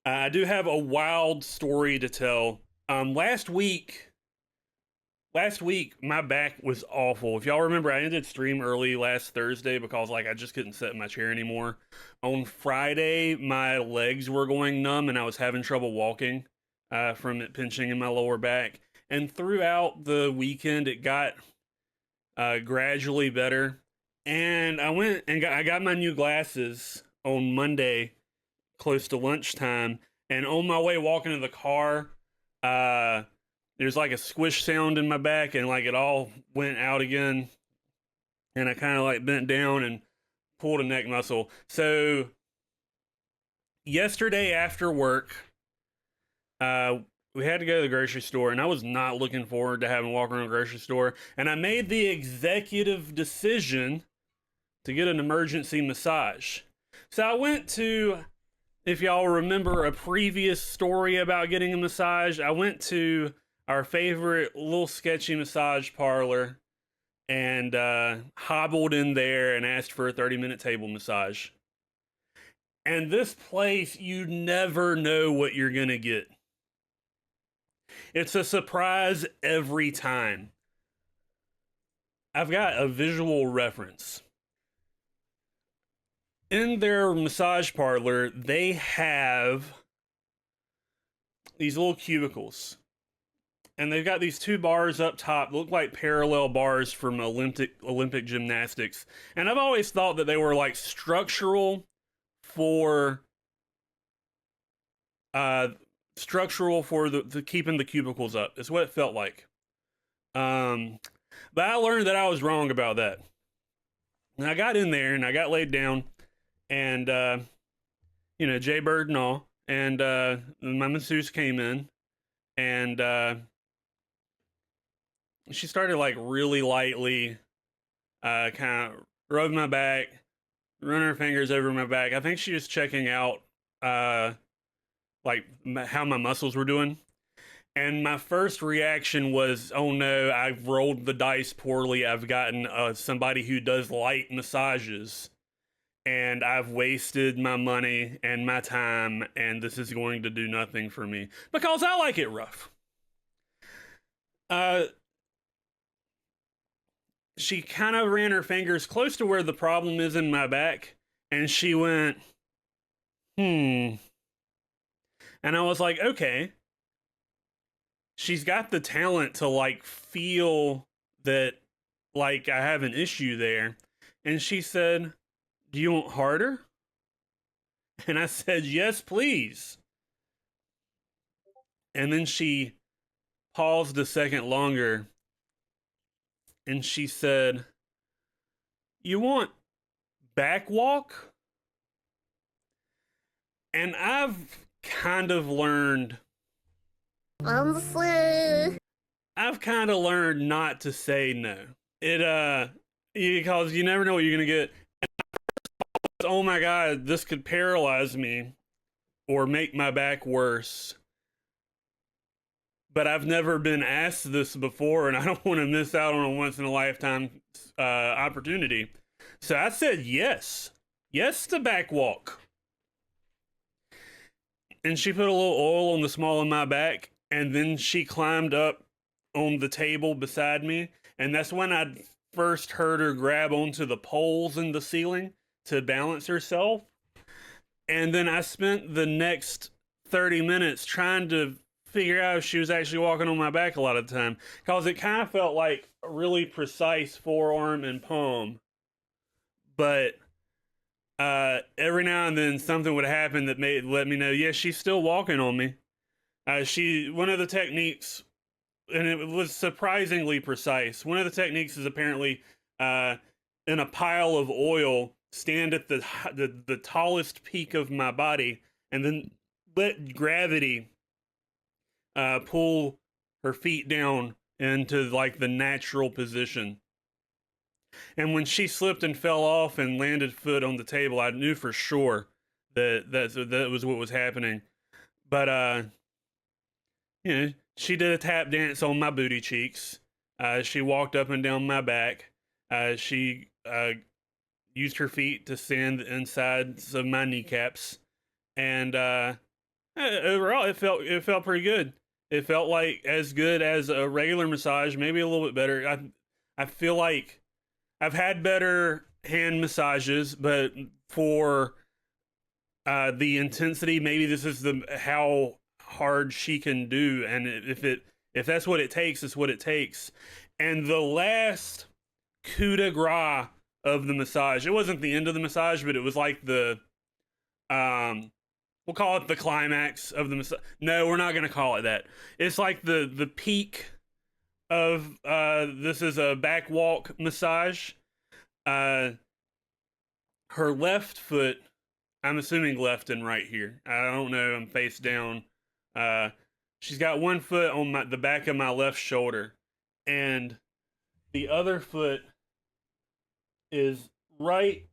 I do have a wild story to tell. Last week my back was awful. If y'all remember, I ended stream early last Thursday because I just couldn't sit in my chair anymore. On Friday, my legs were going numb and I was having trouble walking from it pinching in my lower back. And throughout the weekend, it got gradually better. And I got my new glasses on Monday, close to lunchtime. And on my way walking to the car, uh, there's like a squish sound in my back, and like it all went out again. And I kind of like bent down and pulled a neck muscle. So yesterday after work, uh, we had to go to the grocery store, and I was not looking forward to having to walk around the grocery store. And I made the executive decision to get an emergency massage. So I went to, if y'all remember a previous story about getting a massage, I went to our favorite little sketchy massage parlor and hobbled in there and asked for a 30-minute table massage. And this place, you never know what you're going to get. It's a surprise every time. I've got a visual reference. In their massage parlor, they have these little cubicles. And they've got these two bars up top, look like parallel bars from Olympic gymnastics. And I've always thought that they were like for structural for the keeping the cubicles up. Is what it felt like. But I learned that I was wrong about that. And I got in there and I got laid down, and Jay Bird and all, and my masseuse came in, and she started like really lightly, kind of rubbing my back, running her fingers over my back. I think she was checking out like how my muscles were doing. And my first reaction was, oh no, I've rolled the dice poorly. I've gotten somebody who does light massages, and I've wasted my money and my time, and this is going to do nothing for me because I like it rough. She kind of ran her fingers close to where the problem is in my back, and she went, And I was like, okay. She's got the talent to like feel that like I have an issue there. And she said, do you want harder? And I said, yes, please. And then she paused a second longer and she said, you want back walk? And I've kind of learned I've kind of learned not to say no. Because you never know what you're gonna get. Oh my god, this could paralyze me or make my back worse. But I've never been asked this before, and I don't want to miss out on a once in a lifetime opportunity. So I said yes. Yes to back walk. And she put a little oil on the small of my back, and then she climbed up on the table beside me, and that's when I first heard her grab onto the poles in the ceiling to balance herself. And then I spent the next 30 minutes trying to figure out if she was actually walking on my back a lot of the time, because it kind of felt like a really precise forearm and palm. But every now and then something would happen that let me know, yes, she's still walking on me. One of the techniques, and it was surprisingly precise. One of the techniques is apparently in a pile of oil, stand at the tallest peak of my body, and then let gravity pull her feet down into like the natural position. And when she slipped and fell off and landed foot on the table, I knew for sure that was what was happening. But she did a tap dance on my booty cheeks. She walked up and down my back. She used her feet to sand the insides of my kneecaps. And Overall, it felt pretty good. It felt like as good as a regular massage, maybe a little bit better. I feel like I've had better hand massages, but for the intensity, maybe this is the how hard she can do, and if that's what it takes, it's what it takes. And the last coup de grace of the massage, it wasn't the end of the massage, but it was like the we'll call it the climax of the massage. No, we're not gonna call it that. It's like the peak of this is a back walk massage. Uh, her left foot, I'm assuming left and right here. I don't know. I'm face down. Uh, she's got one foot on the back of my left shoulder, and the other foot is right.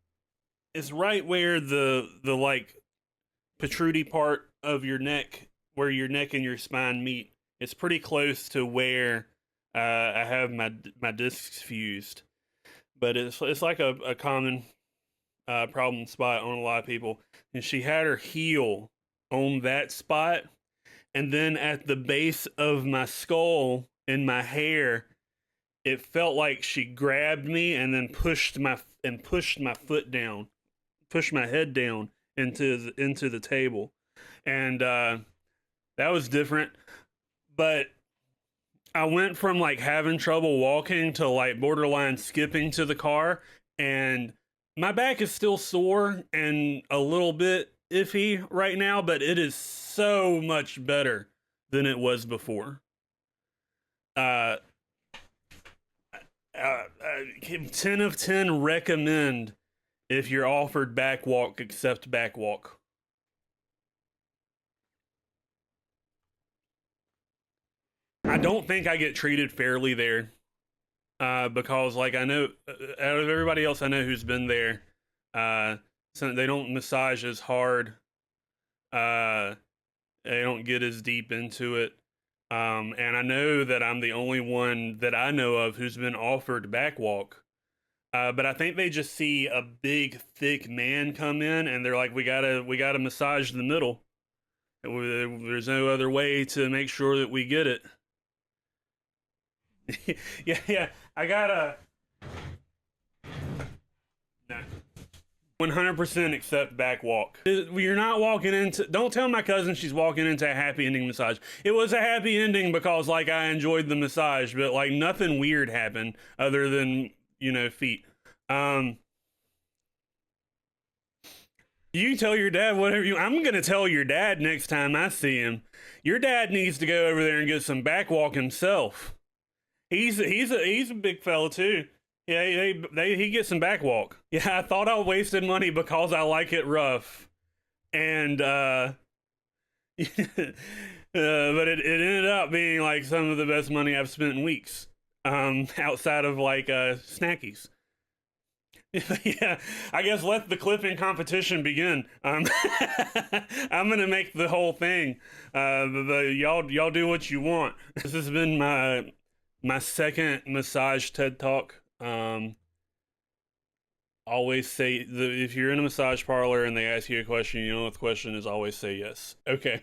Is right where the like protrudy part of your neck, where your neck and your spine meet. It's pretty close to where I have my discs fused, but it's like a common problem spot on a lot of people. And she had her heel on that spot, and then at the base of my skull and my hair, it felt like she grabbed me and then pushed my foot down, pushed my head down into the table, and that was different. But I went from like having trouble walking to like borderline skipping to the car, and my back is still sore and a little bit iffy right now, but it is so much better than it was before. Uh, 10 of 10 recommend if you're offered back walk, accept back walk. I don't think I get treated fairly there, because like I know out of everybody else I know who's been there, so they don't massage as hard. Uh, they don't get as deep into it. And I know that I'm the only one that I know of who's been offered back walk. But I think they just see a big, thick man come in, and they're like, "We gotta massage the middle. There's no other way to make sure that we get it." Yeah, yeah. I gotta. No. 100% accept back walk. You're not walking into. Don't tell my cousin she's walking into a happy ending massage. It was a happy ending because like I enjoyed the massage, but like nothing weird happened other than feet. Um, you can tell your dad whatever you. I'm gonna tell your dad next time I see him. Your dad needs to go over there and get some back walk himself. He's a big fella too. Yeah, he gets some back walk. Yeah, I thought I wasted money because I like it rough, and but it ended up being like some of the best money I've spent in weeks. Outside of like snackies. Yeah, I guess let the clipping competition begin. I'm gonna make the whole thing. Y'all do what you want. This has been my second massage TED Talk. Always say if you're in a massage parlor and they ask you a question, you know what the question is. Always say yes. Okay.